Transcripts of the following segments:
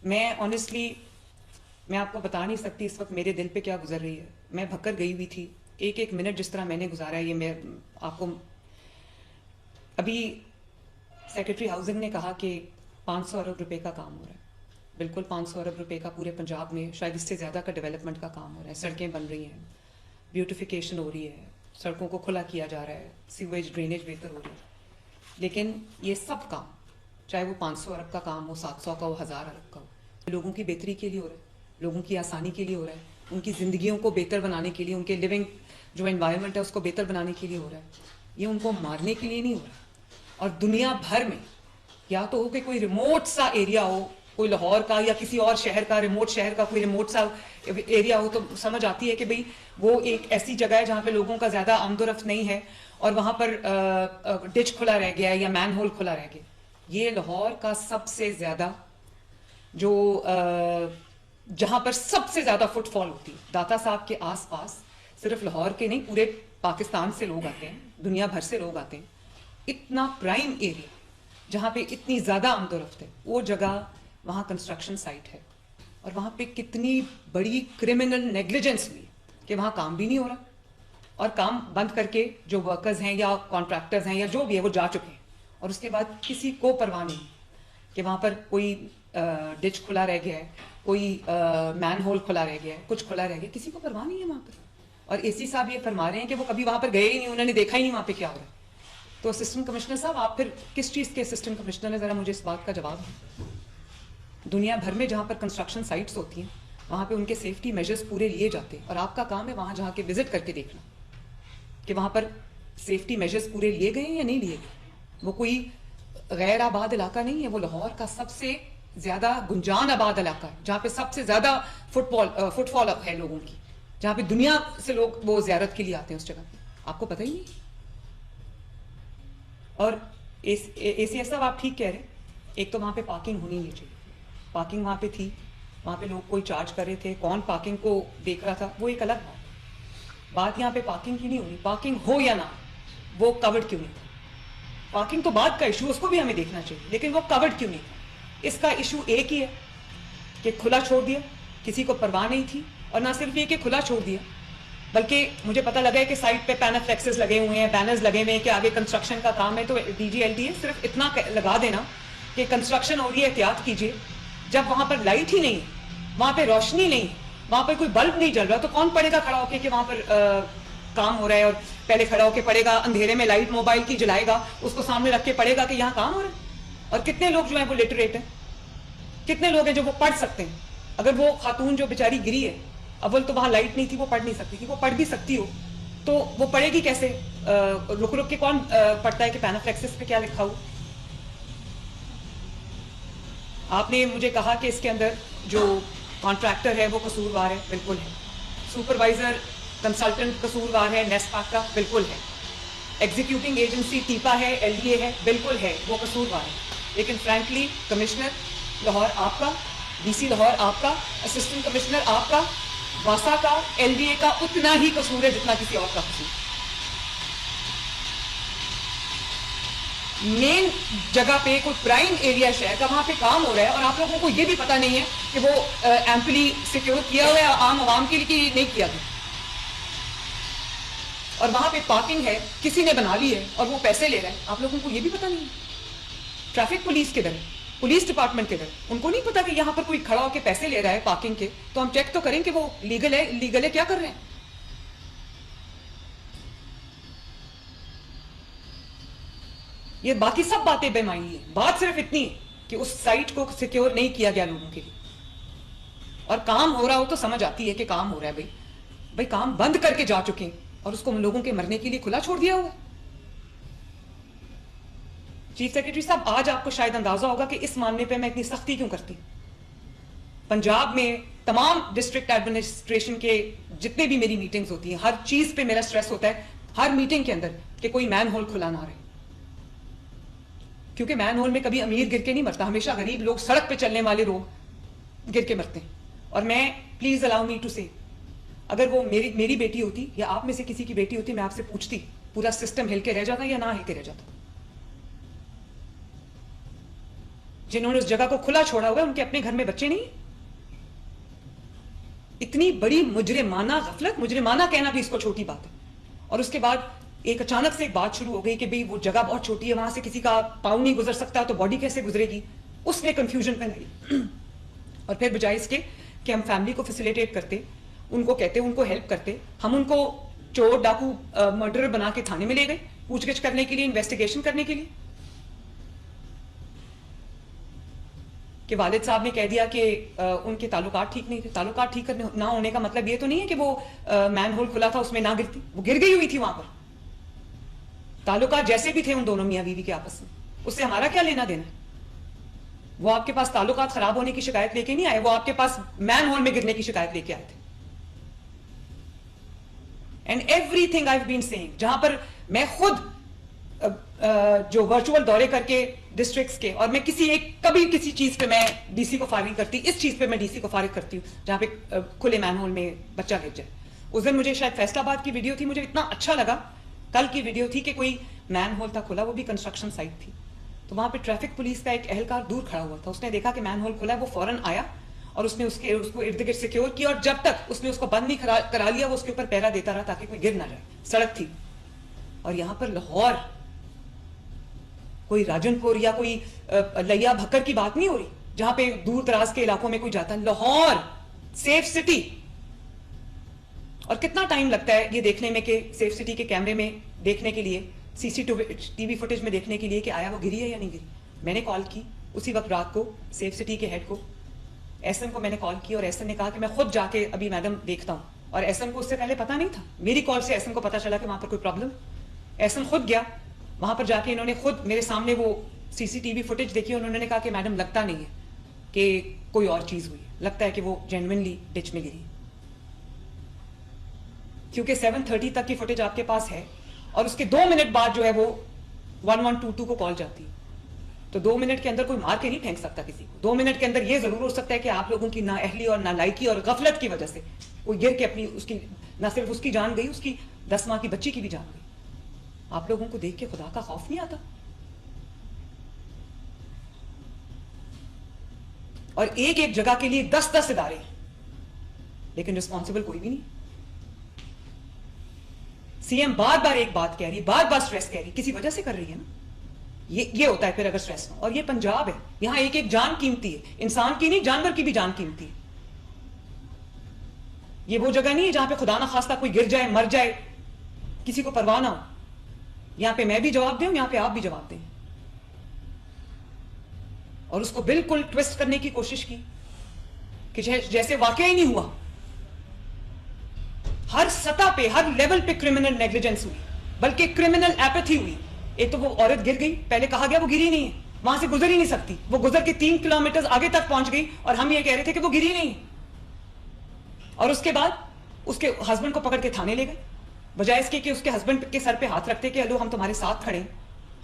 मैं ऑनेस्टली मैं आपको बता नहीं सकती इस वक्त मेरे दिल पे क्या गुजर रही है। मैं भक्कर गई हुई थी। एक एक मिनट जिस तरह मैंने गुजारा है, ये मैं आपको अभी सेक्रेटरी हाउसिंग ने कहा कि 500 अरब रुपए का काम हो रहा है। बिल्कुल 500 अरब रुपए का पूरे पंजाब में, शायद इससे ज़्यादा का डेवलपमेंट का काम हो रहा है। सड़कें बन रही हैं, ब्यूटिफिकेशन हो रही है, सड़कों को खुला किया जा रहा है, सीवेज ड्रेनेज बेहतर हो रही है। लेकिन ये सब काम, चाहे वो 500 अरब का काम हो, 700 का हो, 1000 अरब का हो, लोगों की बेहतरी के लिए हो रहा है, लोगों की आसानी के लिए हो रहा है, उनकी ज़िंदगियों को बेहतर बनाने के लिए, उनके लिविंग जो एनवायरनमेंट है उसको बेहतर बनाने के लिए हो रहा है। ये उनको मारने के लिए नहीं हो रहा। और दुनिया भर में या तो हो कि कोई रिमोट सा एरिया हो, कोई लाहौर का या किसी और शहर का, रिमोट शहर का कोई रिमोट सा एरिया हो, तो समझ आती है कि भाई वो एक ऐसी जगह है जहाँ पे लोगों का ज़्यादा आमदोरफ्त नहीं है और वहाँ पर डिच खुला रह गया है या मैन होल खुला रह गया। ये लाहौर का सबसे ज़्यादा जो जहाँ पर सबसे ज़्यादा फुटफॉल होती है, दाता साहब के आसपास सिर्फ लाहौर के नहीं, पूरे पाकिस्तान से लोग आते हैं, दुनिया भर से लोग आते हैं। इतना प्राइम एरिया जहाँ पे इतनी ज़्यादा आमदोरफ्त है, वो जगह वहाँ कंस्ट्रक्शन साइट है और वहाँ पे कितनी बड़ी क्रिमिनल नेग्लिजेंस हुई कि वहाँ काम भी नहीं हो रहा और काम बंद करके जो वर्कर्स हैं या कॉन्ट्रैक्टर्स हैं या जो भी है वो जा चुके हैं और उसके बाद किसी को परवाह नहीं कि वहाँ पर कोई डिच खुला रह गया है, कोई मैन होल खुला रह गया है, कुछ खुला रह गया, किसी को परवाह नहीं है वहाँ पर। और एसी साहब ये फरमा रहे हैं कि वो कभी वहाँ पर गए ही नहीं, उन्होंने देखा ही नहीं वहाँ पे क्या हो रहा है। तो असिस्टेंट कमिश्नर साहब, आप फिर किस चीज़ के असिस्टेंट कमिश्नर हैं, ज़रा मुझे इस बात का जवाब दें। दुनिया भर में जहाँ पर कंस्ट्रक्शन साइट्स होती हैं वहाँ पे उनके सेफ्टी मेजर्स पूरे लिए जाते हैं और आपका काम है वहाँ जहाँ के विजिट करके देखना कि वहाँ पर सेफ्टी मेजर्स पूरे लिए गए हैं या नहीं लिए गए। वो कोई गैर आबाद इलाका नहीं है, वो लाहौर का सबसे ज़्यादा गुंजान आबाद इलाका है जहाँ पे सबसे ज़्यादा फुटफॉल है लोगों की, जहाँ पे दुनिया से लोग वो ज़ियारत के लिए आते हैं उस जगह। आपको पता ही नहीं। और ACS साहब, आप ठीक कह रहे हैं, एक तो वहाँ पे पार्किंग होनी नहीं चाहिए। पार्किंग वहाँ पे थी, वहाँ पे लोग कोई चार्ज कर रहे थे, कौन पार्किंग को देख रहा था वो एक अलग बात यहाँ पे पार्किंग की नहीं होनी। पार्किंग हो या ना, वो कवर्ड क्यों नहीं था? पार्किंग तो बात का इशू, उसको भी हमें देखना चाहिए, लेकिन वो कवर्ड क्यों नहीं था? इसका इशू एक ही है कि खुला छोड़ दिया, किसी को परवाह नहीं थी। और ना सिर्फ ये कि खुला छोड़ दिया, बल्कि मुझे पता लगा है कि साइट पे पैनाफ्लेक्सेस लगे हुए हैं, बैनर्स लगे हुए हैं कि आगे कंस्ट्रक्शन का काम है। तो DGLDA सिर्फ इतना लगा देना कि कंस्ट्रक्शन हो रही है, एहतियात कीजिए। जब वहां पर लाइट ही नहीं, वहां पे रोशनी नहीं, वहां पर कोई बल्ब नहीं जल रहा, तो कौन पड़ेगा खड़ा होकर कि वहां पर काम हो रहा है? और पहले खड़ा होकर पड़ेगा, अंधेरे में लाइट मोबाइल की जलाएगा, उसको सामने रख के पड़ेगा कि यहाँ काम हो रहा है। और कितने लोग जो है वो लिटरेट है, कितने लोग हैं जो वो पढ़ सकते हैं। अगर वो खातून जो बेचारी गिरी है, अव्वल तो वहां लाइट नहीं थी, वो पढ़ नहीं सकती थी, वो पढ़ भी सकती हो तो वो पढ़ेगी कैसे? रुक रुक के कौन पढ़ता है कि पैनाफ्लेक्सिस पे क्या लिखा हो? आपने मुझे कहा कि इसके अंदर जो कॉन्ट्रैक्टर है वो कसूरवार है, बिल्कुल है। सुपरवाइजर कंसल्टेंट कसूरवार है, नेस्पाक का, बिल्कुल है। एग्जीक्यूटिंग एजेंसी टीपा है, LDA है, बिल्कुल है, वो कसूरवार है। लेकिन फ्रैंकली कमिश्नर लाहौर आपका, DC लाहौर आपका, असिस्टेंट कमिश्नर आपका, वासा का, LDA का उतना ही कसूर है जितना किसी और का कसूर। मेन जगह पे कोई प्राइम एरिया शहर का, वहां पे काम हो रहा है और आप लोगों को ये भी पता नहीं है कि वो एम्पली सिक्योर किया हुआ है आम आवाम के लिए कि नहीं किया गया। और वहां पे पार्किंग है, किसी ने बना ली है और वो पैसे ले रहा है, आप लोगों को ये भी पता नहीं है। ट्रैफिक पुलिस किधर है? पुलिस डिपार्टमेंट किधर? उनको नहीं पता कि यहाँ पर कोई खड़ा होकर पैसे ले रहा है पार्किंग के, तो हम चेक तो करें कि वो लीगल है, इलीगल है, क्या कर रहे हैं। ये बाकी सब बातें बेमानी है। बात सिर्फ इतनी कि उस साइट को सिक्योर नहीं किया गया लोगों के लिए, और काम हो रहा हो तो समझ आती है कि काम हो रहा है। भाई काम बंद करके जा चुके हैं और उसको लोगों के मरने के लिए खुला छोड़ दिया हुआ है। चीफ सेक्रेटरी साहब, आज आपको शायद अंदाजा होगा कि इस मामले पे मैं इतनी सख्ती क्यों करती। पंजाब में तमाम डिस्ट्रिक्ट एडमिनिस्ट्रेशन के जितने भी मेरी मीटिंग्स होती हैं, हर चीज पे मेरा स्ट्रेस होता है हर मीटिंग के अंदर कि कोई मैन होल खुला ना रहे, क्योंकि मैन होल में कभी अमीर गिर के नहीं मरता, हमेशा गरीब लोग, सड़क पे चलने वाले लोग गिर के मरते हैं। और मैं, प्लीज अलाउ मी टू से, अगर वो मेरी बेटी होती या आप में से किसी की बेटी होती, मैं आपसे पूछती पूरा सिस्टम हिल के रह जाता या ना हिल के रह जाता? जिन्होंने उस जगह को खुला छोड़ा हुआ है उनके अपने घर में बच्चे नहीं। इतनी बड़ी मुजरिमाना गफलत, मुजरिमाना कहना भी इसको छोटी बात है। और उसके बाद एक अचानक से एक बात शुरू हो गई कि भाई वो जगह बहुत छोटी है, वहां से किसी का पाँव नहीं गुजर सकता, तो बॉडी कैसे गुजरेगी। उसने कंफ्यूजन फैलाई। और फिर बजाय इसके कि हम फैमिली को फैसिलिटेट करते, उनको कहते, उनको हेल्प करते, हम उनको चोर डाकू मर्डरर बना के थाने में ले गए पूछगिछ करने के लिए, इन्वेस्टिगेशन करने के लिए। कि वालिद साहब ने कह दिया कि उनके ताल्लुकात ठीक नहीं थे। ताल्लुकात ठीक करने ना होने का मतलब ये तो नहीं है कि वो मैन होल खुला था उसमें ना गिरती, वो गिर गई हुई थी वहां पर। ताल्लुकात जैसे भी थे उन दोनों मियां बीवी के आपस में, उससे हमारा क्या लेना देना है। वो आपके पास ताल्लुकात खराब होने की शिकायत लेके नहीं आए, वो आपके पास मैन होल में गिरने की शिकायत लेके आए थे। And everything I have been saying, जहां पर मैं खुद जो वर्चुअल दौरे करके डिस्ट्रिक्ट्स के, और मैं कभी किसी चीज पे मैं डीसी को फारिग करती, इस चीज पे मैं डीसी को फारिग करती हूँ जहां पे खुले मैन होल में बच्चा गिर जाए। उस दिन मुझे शायद फैसलाबाद की वीडियो थी, मुझे इतना अच्छा लगा, कल की वीडियो थी कि कोई मैन होल था खुला, वो भी कंस्ट्रक्शन साइट थी। तो वहां पे ट्रैफिक पुलिस का एक एहलकार दूर खड़ा हुआ था, उसने देखा कि मैन होल खुला है, वो फौरन आया और उसने उसको इर्द गिर्द सिक्योर किया, और जब तक उसने उसको बंद नहीं करा लिया वो उसके ऊपर पहरा देता रहा ताकि कोई गिर ना जाए। सड़क थी। और यहां पर लाहौर, कोई राजनपुर या कोई लिया भक्कर की बात नहीं हो रही जहां पे दूर दराज के इलाकों में कोई जाता है। Lahore safe city. और कितना टाइम लगता है ये देखने में कि सेफ सिटी के कैमरे में देखने के लिए, सीसीटीवी फुटेज में देखने के लिए कि आया वो गिरी है या नहीं गिरी। मैंने कॉल की उसी वक्त रात को सेफ सिटी के हेड को, एसएम को मैंने कॉल की, और एसएम ने कहा कि मैं खुद जाके अभी मैडम देखता हूं। और एसएम को उससे पहले पता नहीं था, मेरी कॉल से एसएम को पता चला कि वहां पर कोई प्रॉब्लम। एसएम खुद गया वहां पर, जाके इन्होंने खुद मेरे सामने वो सीसीटीवी फुटेज देखी, उन्होंने कहा कि मैडम लगता नहीं है कि कोई और चीज हुई, लगता है कि वो जेन्युइनली डिच में गिरी। क्योंकि 7:30 तक की फुटेज आपके पास है, और उसके 2 मिनट बाद जो है वो 1122 को कॉल जाती है। तो 2 मिनट के अंदर कोई मार के नहीं फेंक सकता किसी को। 2 मिनट के अंदर ये जरूर हो सकता है कि आप लोगों की नाअहली और नालायकी और गफलत की वजह से वो गिर के अपनी, उसकी न सिर्फ उसकी जान गई, उसकी 10 माह की बच्ची की भी जान गई। आप लोगों को देख के खुदा का खौफ नहीं आता? और एक एक जगह के लिए 10-10 इदारे, लेकिन रिस्पॉन्सिबल कोई भी नहीं। सीएम बार बार एक बात कह रही, बार बार स्ट्रेस कह रही, किसी वजह से कर रही है ना। ये होता है फिर अगर स्ट्रेस हो। और ये पंजाब है, यहां एक एक जान कीमती है, इंसान की नहीं जानवर की भी जान कीमती है। ये वो जगह नहीं है जहां पे खुदा ना खास्ता कोई गिर जाए, मर जाए, किसी को परवाह ना हो। यहां पे मैं भी जवाब दूं, यहां पे आप भी जवाब दें। और उसको बिल्कुल ट्विस्ट करने की कोशिश की कि जैसे वाकया ही नहीं हुआ। हर सतह पे, हर लेवल पे क्रिमिनल नेग्लिजेंस हुई, बल्कि क्रिमिनल एपैथी हुई। एक तो वो औरत गिर गई, पहले कहा गया वो गिरी नहीं है, वहां से गुजर ही नहीं सकती, वो गुजर के 3 किलोमीटर आगे तक पहुंच गई, और हम ये कह रहे थे कि वो गिरी नहीं। और उसके बाद उसके हस्बैंड को पकड़ के थाने ले गए, बजाय इसके कि उसके हस्बैंड के सर पे हाथ रखते कि हेलो हम तुम्हारे साथ खड़े हैं,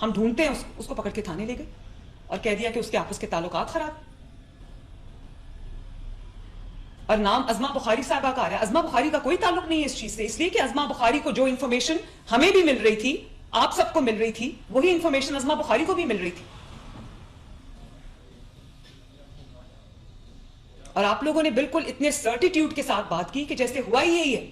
हम ढूंढते हैं। उसको पकड़ के थाने ले गए और कह दिया कि उसके आपस के ताल्लुकात खराब। और नाम अज़मा बुखारी साहबा का आ रहा है। अज़मा बुखारी का कोई ताल्लुक नहीं है इस चीज से, इसलिए कि अज़मा बुखारी को जो इंफॉर्मेशन हमें भी मिल रही थी, आप सबको मिल रही थी, वही इंफॉर्मेशन अज़मा बुखारी को भी मिल रही थी। और आप लोगों ने बिल्कुल इतने सर्टिट्यूड के साथ बात की कि जैसे हुआ ही यही है।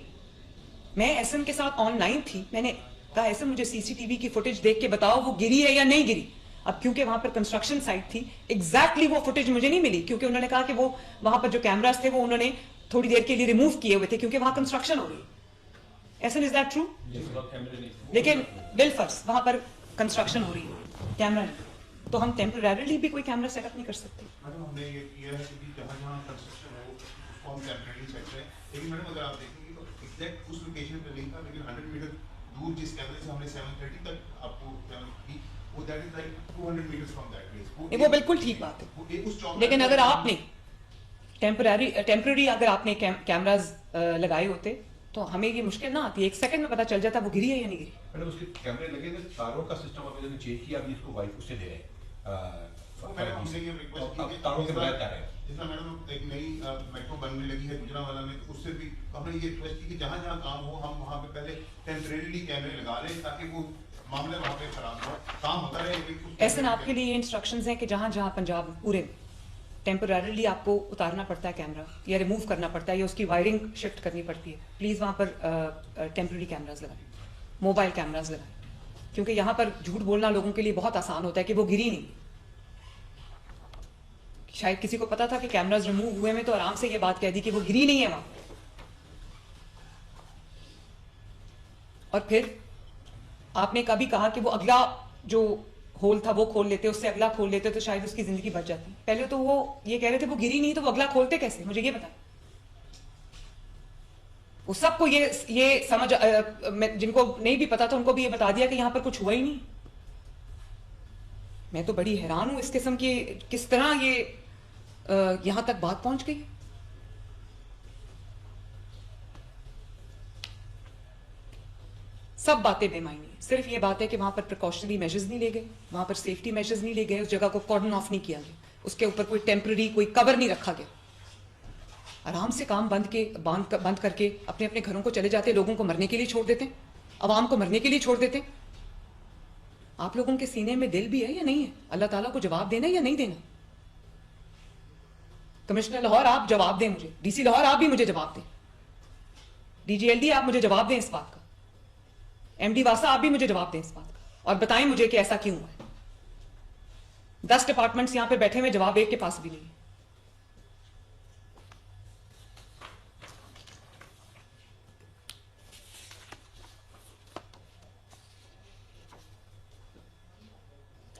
मैं एसएम के साथ ऑनलाइन थी, मैंने कहा एसएम मुझे सीसीटीवी की फुटेज देख के बताओ वो गिरी है या नहीं गिरी। अब क्योंकि वहां पर कंस्ट्रक्शन साइट थी, एग्जैक्टली वो फुटेज मुझे नहीं मिली, क्योंकि उन्होंने कहा कि वो वहां पर जो कैमरास थे वो उन्होंने थोड़ी देर के लिए रिमूव किए हुए थे क्योंकि वहां कंस्ट्रक्शन हो रही। ऐसा इज दैट ट्रू? लेकिन बिलफर्स वहां पर कंस्ट्रक्शन हो रही है, कैमरा नहीं, तो हम टेम्परेरीली भी कोई कैमरा सेटअप नहीं कर सकते। मैडम हमने ये किया है कि जहाँ कंस्ट्रक्शन है वो हम टेम्परेरी सेट है, लेकिन मैडम अगर आप देखेंगे तो एग्जैक्ट उस लोकेशन पे नहीं था, लेकिन 100 मीटर दूर जिस कैमरे से हमने 7:30 तक आपको की, वो that is like 200 metres from that place. वो बिल्कुल ठीक बात है, लेकिन अगर आपने टेम्परेरी अगर आपने कैमरास लगाए होते तो हमें ये मुश्किल ना आती, 1 सेकंड में पता चल जाता वो गिरी है या नहीं गिरी। मैडम उसके कैमरे लगे थे, तारों का सिस्टम अभी जो चेंज किया, अभी इसको वाइफ उससे दे रहे हैं। मैडम हमने ये रिक्वेस्ट की कि तारों के बगैर कर रहे हैं। जितना मैडम एक नई मेट्रो बनने लगी है गुजरांवाला में, तो उससे भी हमने ये रिक्वेस्ट की कि जहाँ जहाँ काम हो हम वहाँ पे पहले टेम्परेरीली कैमरे लगा लें ताकि वो मामले वहाँ पे खराब हुआ, काम होता रहे लेकिन कुछ एहसन आपके लिए ये इंस्ट्रक्शंस हैं कि जहाँ जहाँ पंजाब पूरे टेम्पररीली आपको उतारना पड़ता है कैमरा या रिमूव करना पड़ता है या उसकी वायरिंग शिफ्ट करनी पड़ती है, प्लीज़ वहाँ पर टेम्पररी कैमराज लगाएं, मोबाइल कैमराज लगाएं, क्योंकि यहाँ पर झूठ बोलना लोगों के लिए बहुत आसान होता है कि वो गिरी नहीं। शायद किसी को पता था कि कैमराज रिमूव हुए में तो आराम से ये बात कह दी कि वो गिरी नहीं है वहाँ। और फिर आपने कभी कहा कि वो अगला जो होल था वो खोल लेते, उससे अगला खोल लेते तो शायद उसकी जिंदगी बच जाती। पहले तो वो ये कह रहे थे वो गिरी नहीं, तो वो अगला खोलते कैसे, मुझे ये बताएं। वो सबको ये समझ जिनको नहीं भी पता था उनको भी ये बता दिया कि यहां पर कुछ हुआ ही नहीं। मैं तो बड़ी हैरान हूं इस किस्म की किस तरह ये यहां तक बात पहुंच गई। सब बातें बेमायनी है, सिर्फ ये बात है कि वहां पर प्रिकॉशनरी मेजर्स नहीं ले गए, वहां पर सेफ्टी मेजर्स नहीं ले गए, उस जगह को कॉर्डन ऑफ नहीं किया गया, उसके ऊपर कोई टेम्पररी कोई कवर नहीं रखा गया। आराम से काम बंद करके अपने अपने घरों को चले जाते, लोगों को मरने के लिए छोड़ देते, अवाम को मरने के लिए छोड़ देते। आप लोगों के सीने में दिल भी है या नहीं है अल्लाह ताला को जवाब देना या नहीं देना? कमिश्नर लाहौर आप जवाब दें मुझे, डीसी लाहौर आप भी मुझे जवाब दें, डीजीएलडी आप मुझे जवाब दें इस बात का, एमडी वासा आप भी मुझे जवाब दें इस बात का, और बताएं मुझे कि ऐसा क्यों हुआ है। 10 डिपार्टमेंट्स यहां पे बैठे हुए, जवाब एक के पास भी नहीं है।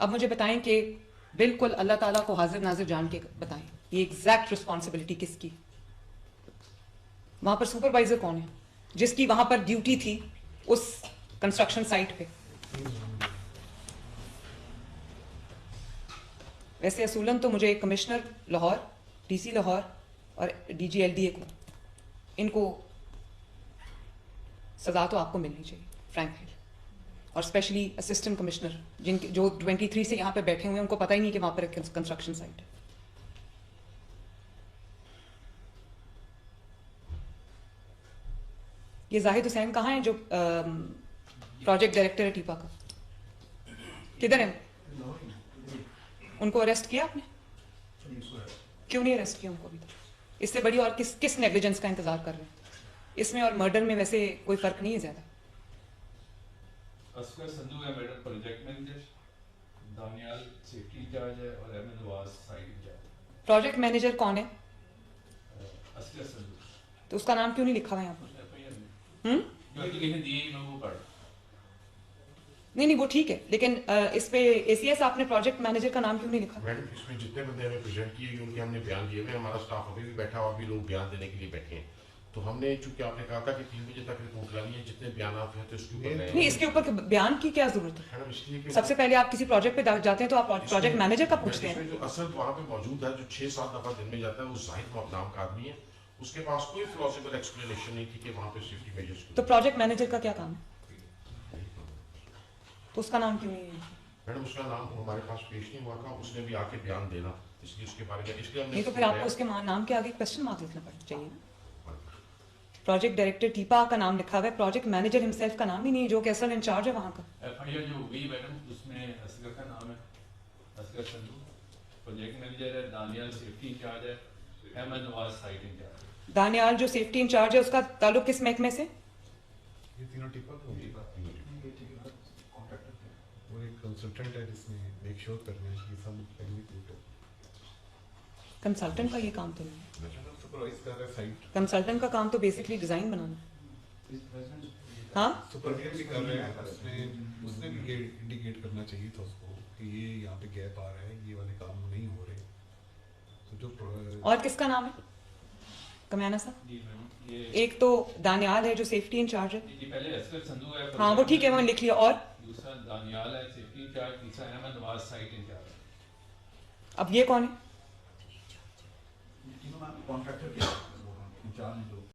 अब मुझे बताएं कि बिल्कुल अल्लाह ताला को हाजिर नाजिर जान के बताएं, ये एग्जैक्ट रिस्पॉन्सिबिलिटी किसकी? वहां पर सुपरवाइजर कौन है जिसकी वहां पर ड्यूटी थी उस कंस्ट्रक्शन साइट पे? वैसे असूलन तो मुझे कमिश्नर लाहौर, डीसी लाहौर और डीजीएलडीए को, इनको सजा तो आपको मिलनी चाहिए फ्रैंकली, और स्पेशली असिस्टेंट कमिश्नर जिनके जो 23 से यहाँ पे बैठे हुए हैं, उनको पता ही नहीं कि वहाँ पर एक कंस्ट्रक्शन साइट है। ये जाहिद हुसैन कहाँ है जो प्रोजेक्ट डायरेक्टर है टीपा का? किधर है? उनको अरेस्ट किया आपने? क्यों नहीं अरेस्ट किया उनको अभी तक? इससे बड़ी और किस नेग्लिजेंस का इंतजार कर रहे हैं? इसमें और मर्डर में वैसे कोई फर्क नहीं है ज्यादा। असगर संधू है madam project manager, Daniyal safety incharge है और Ahmad Nawaz site incharge. Project manager कौन है? असगर संधू। तो उसका नाम क्यों नहीं लिखा हुआ यहाँ पर? जो एप्लीकेशन दी है मैं वो पढ़। नहीं वो ठीक है, लेकिन इस पे एसीएस आपने प्रोजेक्ट मैनेजर का नाम क्यों नहीं लिखा? मैडम इसमें जितने बंदे हमें प्रेजेंट किए उनके हमने बयान दिए हुए, हमारा स्टाफ अभी भी बैठा हुआ, अभी लोग बयान देने के लिए बैठे हैं। तो हमने चूंकि आपने कहा था कि 3 बजे तक रिपोर्ट लानी है, जितने बयान हैं तो उसके ऊपर नहीं, इसके ऊपर बयान की क्या जरूरत है? मैडम इसलिए कि सबसे पहले आप किसी प्रोजेक्ट पे जाते हैं तो आप प्रोजेक्ट मैनेजर का पूछते हैं। इसमें जो असद वहाँ पे मौजूद है, जो 6-7 दफा दिन में जाता है, वो जाहिद नाम का आदमी है, उसके पास कोई प्लॉजिबल एक्सप्लेनेशन नहीं थी कि वहाँ पे सेफ्टी मेजर्स। तो प्रोजेक्ट मैनेजर का क्या काम है? तो उसका नाम क्यों नहीं है? मैडम उसका नाम हमारे पास पेश नहीं हुआ था, उसने भी आके बयान देना, इसलिए उसके बारे में इसलिए हमने नहीं तो फिर आपको उसके नाम के आगे क्वेश्चन मार्क लिखना पड़ना चाहिए ना। प्रोजेक्ट डायरेक्टर टीपा का नाम लिखा हुआ है, प्रोजेक्ट मैनेजर हिमसेल्फ का नाम ही नहीं है, जो कि असल इंचार्ज है वहाँ का। एफआईआर जो हुई मैडम उसमें असगर का नाम है असगर संधू, प्रोजेक्ट मैनेजर है दानियाल सेफ्टी इंचार्ज है, अहमद नवाज साइट इंचार्ज। दानियाल जो सेफ्टी इंचार्ज है उसका ताल्लुक किस महकमे से? ये तीनों टिपा को वो एक कंसल्टेंट है जिसने मेक श्योर करना है कि सब एग्जीक्यूट हो। कंसल्टेंट का ये काम तो नहीं है। सुपरवाइज कर रहा है साइट, कंसल्टेंट का काम तो बेसिकली डिजाइन बनाना। हाँ सुपरवाइज भी कर रहे हैं, उसने भी ये इंडिकेट करना चाहिए था उसको कि ये यहाँ पे गैप आ रहा है, ये वाले काम नहीं हो रहे। तो जो और किसका नाम है? कमयाना साहब, जी मैम ये एक तो दानियाल है जो सेफ्टी इंचार्ज है। जी पहले असगर संधू है। हाँ वो ठीक है, मैंने लिख लिया। और दूसरा दानियाल है सेफ्टी इंचार्ज, तीसरा अहमद नवाज साइट इंचार्ज। अब ये कौन है? कॉन्ट्रैक्टर के इंचार्ज जो